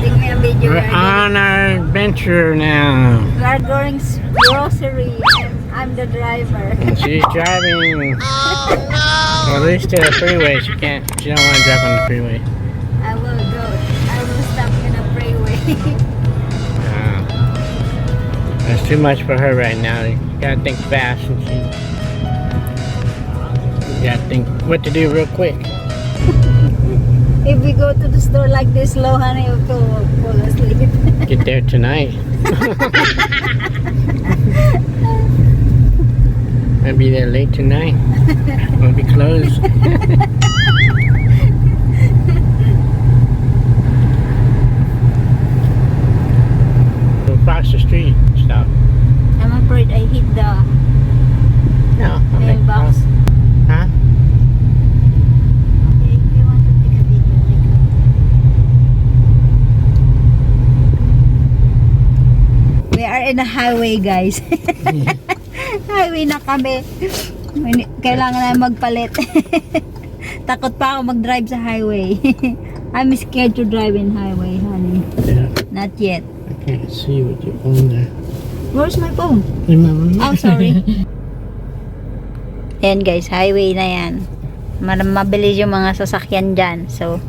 Take me a video. We're on our adventure now. We are going grocery and I'm the driver. And she's driving. Oh no! Well, at least to the freeway. She don't want to drive on the freeway. I will stop in a freeway. That's too much for her right now. You gotta think fast, and you gotta think what to do real quick. If we go to the store like this slow, honey, we'll fall asleep. Get there tonight. I'll be there late tonight. We'll be closed. Go across the street. Stop. I'm afraid I hit the No, I'll make mailbox. Huh? Okay, if you want to take a video, we are in a highway, guys. Highway na kami. Kailangan na magpalit. Takot pa ako mag-drive sa highway. I'm scared to drive in highway, honey. Yeah. Not yet. I can't see with your phone there. Where's my phone? Oh, sorry. Ayan guys, highway na yan. Mabilis yung mga sasakyan dyan. So,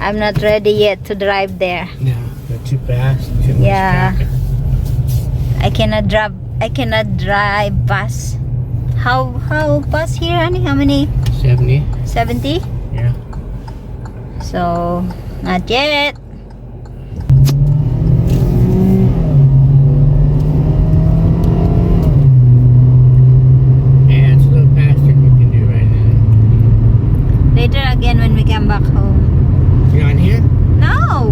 I'm not ready yet to drive there. No, they're too fast. Too much traffic. I cannot drive fast. How fast here, honey? How many? 70? 70? Yeah. So, not yet. Yeah, it's a little faster than you can do right now. Later again when we come back home. You on here? No!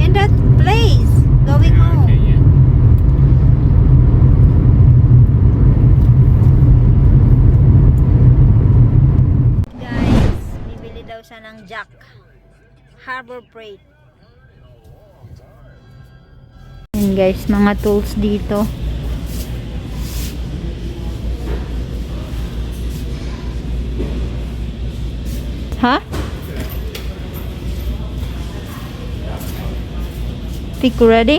In that place. Going home. Okay, yeah. Guys, bibili daw siya ng jack. Harbor Freight. Yan guys, mga tools dito. Huh? Pick ready?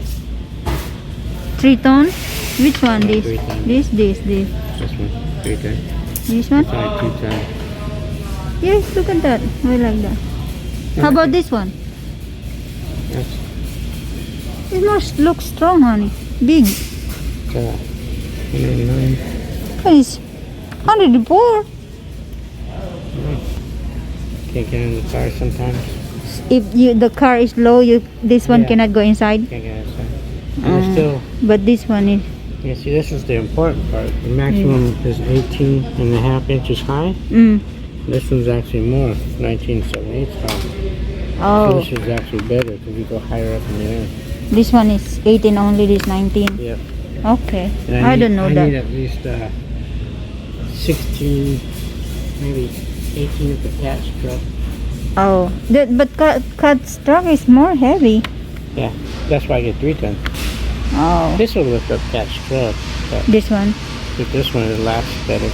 3 ton? Which one? This? 3 ton. This? This one. 3 times. This one? Sorry, 2 times. Yes, look at that. I like that. How about this one? Yes. It must look strong, honey. Big. So, 109. Guys, 104. Can't get in the car sometimes. If the car is low, this one Yeah. cannot go inside. Can't get outside. And it's still, But this one is. yeah, see, this is the important part. The maximum is 18.5 inches high. This one's actually more, 19.78 high. So Oh, this is actually better because you go higher up in the air. this one is 18 only. This 19. Yep. Okay, And I don't know I need that. at least 16, maybe 18 of the catch truck. Oh, but Cat's truck is more heavy. Yeah, that's why I get 3 tons. Oh, This will lift up catch truck, but this one. with this one it lasts better.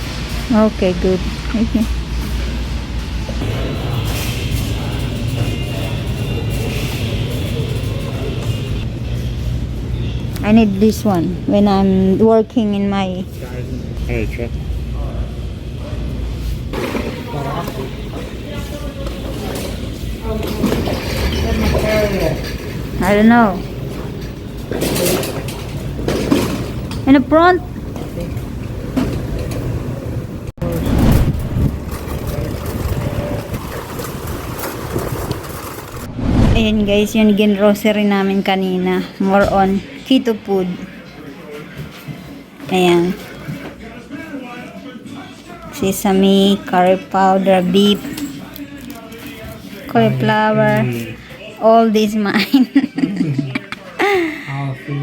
Okay, good. Okay. I need this one when I'm working in my. Alright, truck. I don't know. In the front. Ayan guys, yung gin-grocery namin kanina. More on keto food. Ayan. Sesame, curry powder, beef, cauliflower. All this mine.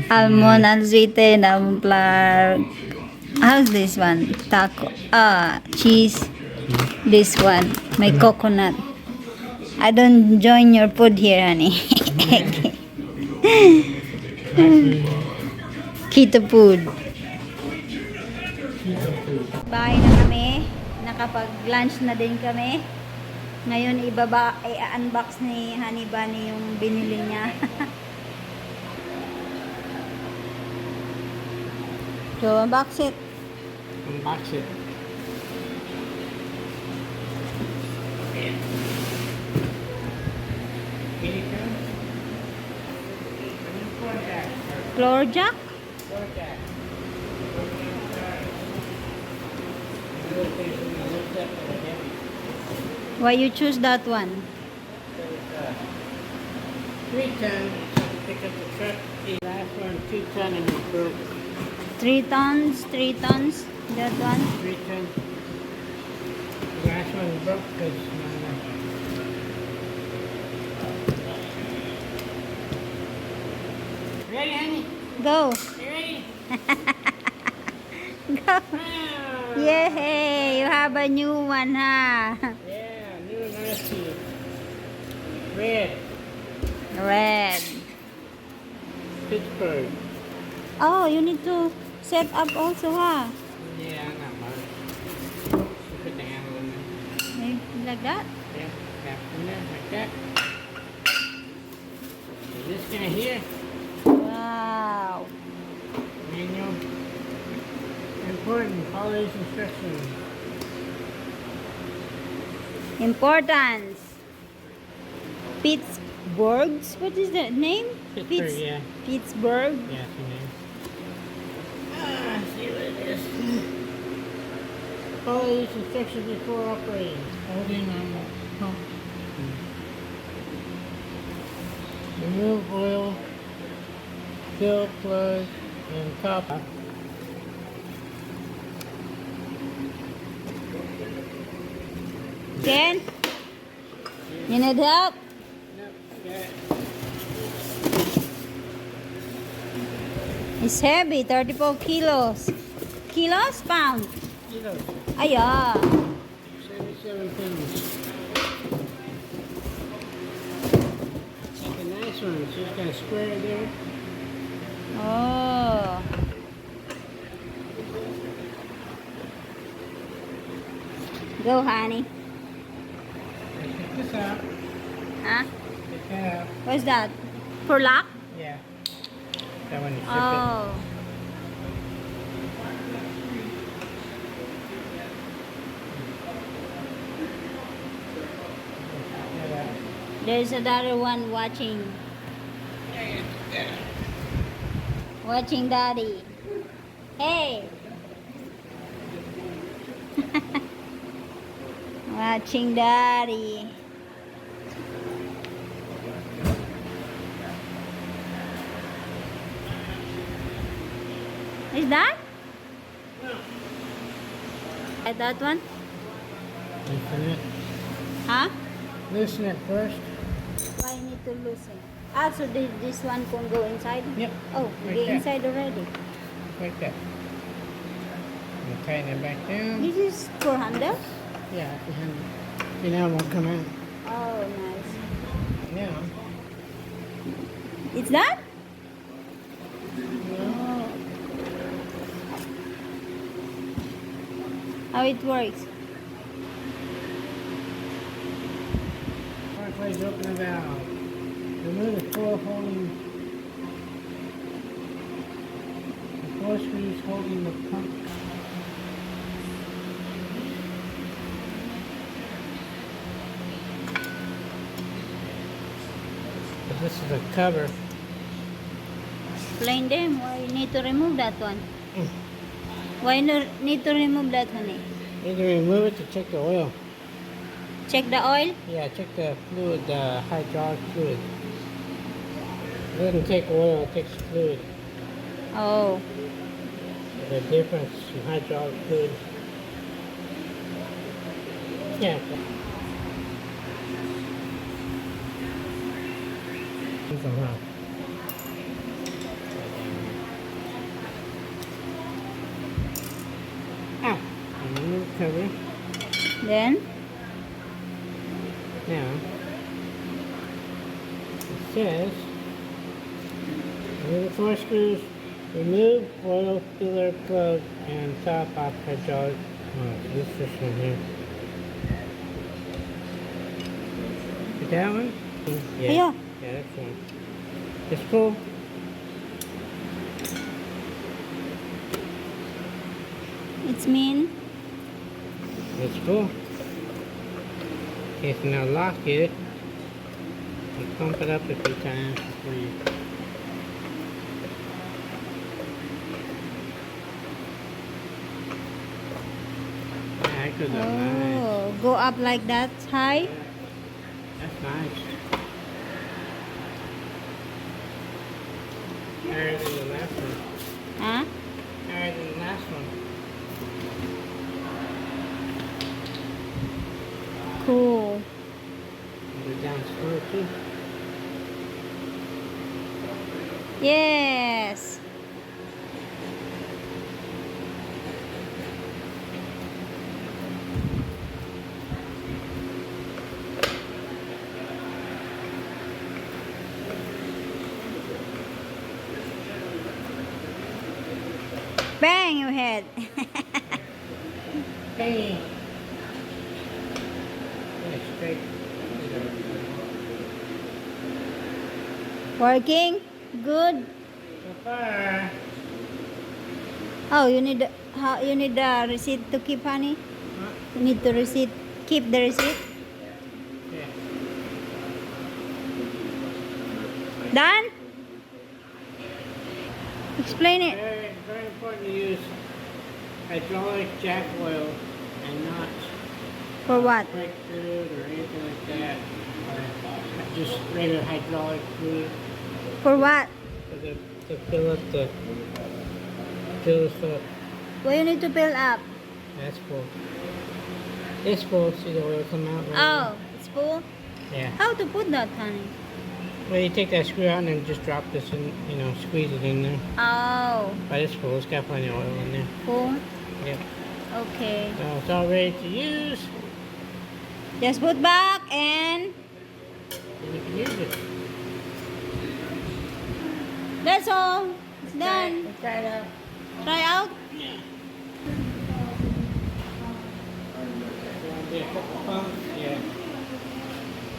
Almond, unsweetened, flour. How's this one? Taco. Cheese. This one. My coconut. I don't join your food here, honey. Keto food. Bahay na kami. Nakapag-lunch na din kami. Ngayon i-unbox ni Honey Bunny yung binili niya. So, unbox it. Unbox it. Yeah. Here it comes. Floor jack. Floor jack? Floor jack. Why you choose that one? 3 ton. Pick up the truck. The last one 2 ton and it broke. 3 tons, 3 tons. That one. 3 ton. The last one broke because ready, honey? Go. You ready? Go. Wow. Yay! You have a new one, huh? Yeah, new nasty. Red. Red. Pittsburgh. Oh, you need to set up also, huh? Yeah, not much. Just put the handle in there. Maybe like that? Yeah, tap in there like that. And this guy here, Wow. manual. Important, follow these instructions. Importance. Pittsburgh's. What is the name? Pittsburgh, yeah. Pittsburgh. Yeah, it's the name. See what it is. Follow these instructions before operating. Holding on the pump. Remove oil, fill, plug, and top. Ken? You need help? Nope, got it. It's heavy, 34 kilos. Kilos? Pound? Kilos, Aya. 77 pounds. Like a nice one, so it's got a square there. Oh. Go, honey. Check this out. Huh? Check that out. What's that? For lock? Yeah. That one you flip Oh. it. Yeah. There's another one watching. Watching daddy. Hey. Watching daddy. Is that? No. That one? Loosen it. Huh? Loosen it first. Why you need to loosen? Ah, so this one can go inside? Yep. Oh, Like get that. inside already. Like that. And tighten it back down. This is for handle? Yeah. See, now it won't come out. Oh, nice. Now. It's that? No. Oh. How it works? First place, open the valve. Remove the four screws holding the pump. But this is a cover. Explain them why you need to remove that one. Mm. Why no need to remove that, honey? You need to remove it to check the oil. Check the oil? Yeah, check the fluid, the hydraulic fluid. It doesn't take oil, it takes fluid. Oh. The difference in hydraulic fluid. Yeah. Ow! And remove the cover. Then? Now, it says, remove the four screws, remove oil filler plug, and top off hydraulic. Oh, this one here. That one? Yeah. Ayo. Yeah, that's one. It's full. It's mean. It's full. It's now lock it. You pump it up a few times before you. Yeah, that goes up nice. Oh, go up like that high. That's nice. Higher than the last one. Huh? Higher than the last one. Cool. Go down slow too. Yes. Bang your head. Hey. Yeah, straight. Working? Good. So far. Oh, you need the receipt to keep, honey? Huh? You need to keep the receipt. Yeah. Done? Explain it. Very important to use hydraulic jack oil and not For what? brake fluid or anything like that. Or just regular hydraulic fluid For what? to fill up the up. Well, you need to fill up. That's full. It's full. See the oil come out? Right Oh, it's full? there? Yeah. How to put that, honey? Well, you take that screw out and then just drop this in, squeeze it in there. Oh, But it's full. It's got plenty of oil in there. full? Yep. Okay. So it's all ready to use. Just put back and And you can use it. that's all. It's done. Let's try it out. Try out. Yeah. Yeah, couple pumps. Yeah.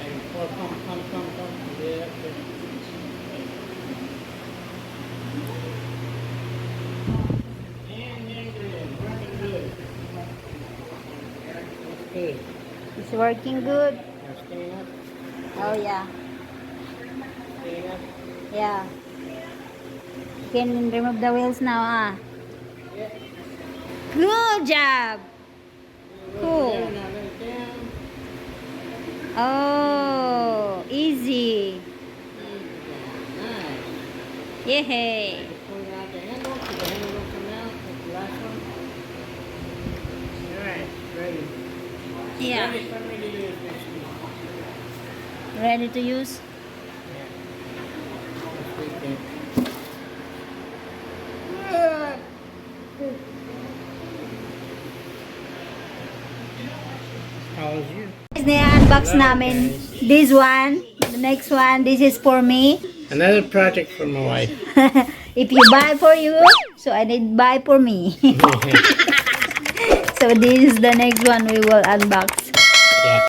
And 4 pump. Yeah. And there it is. Working good. That's good. It's working good. Now staying up. Oh, yeah. Staying up. Yeah. You can remove the wheels now, ah. Yeah. Good job. Cool. Down, now let it down. Oh, easy. Nice. Yay. Pull it out the handle, so the handle will come out like the last one. Alright, ready. Yeah. Ready for me to use next week. Ready to use? Yeah. Next weekend. How was you? Na-unbox namin. This one, the next one, this is for me. Another project for my wife. If you buy for you, so I need buy for me. So this is the next one we will unbox.